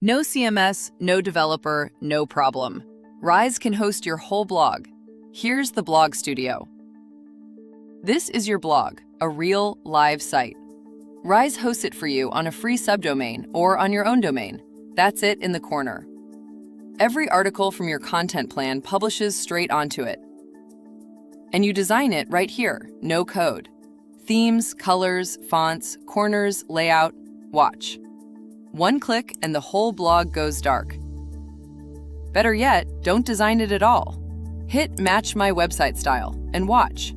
No CMS, no developer, no problem. Ryze can host your whole blog. Here's the blog studio. This is your blog, a real, live site. Ryze hosts it for you on a free subdomain or on your own domain. That's it in the corner. Every article from your content plan publishes straight onto it. And you design it right here, no code. Themes, colors, fonts, corners, layout, watch. One click and the whole blog goes dark. Better yet, don't design it at all. Hit Match My Website Style and watch.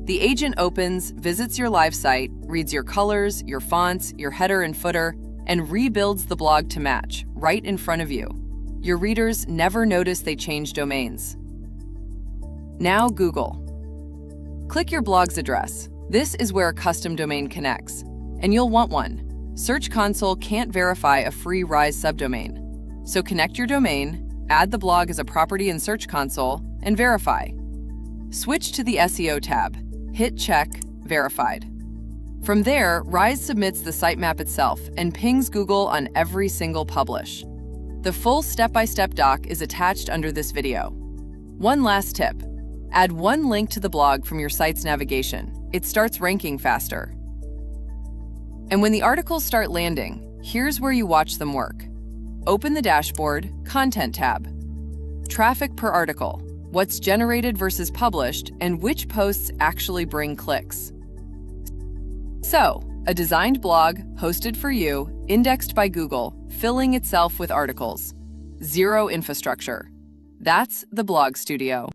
The agent opens, visits your live site, reads your colors, your fonts, your header and footer, and rebuilds the blog to match, right in front of you. Your readers never notice they change domains. Now Google. Click your blog's address. This is where a custom domain connects, and you'll want one. Search Console can't verify a free Ryze subdomain. So connect your domain, add the blog as a property in Search Console, and verify. Switch to the SEO tab. Hit Check, Verified. From there, Ryze submits the sitemap itself and pings Google on every single publish. The full step-by-step doc is attached under this video. One last tip. Add one link to the blog from your site's navigation. It starts ranking faster. And when the articles start landing, here's where you watch them work. Open the dashboard, Content tab. Traffic per article, what's generated versus published, and which posts actually bring clicks. So, a designed blog, hosted for you, indexed by Google, filling itself with articles. Zero infrastructure. That's the Blog Studio.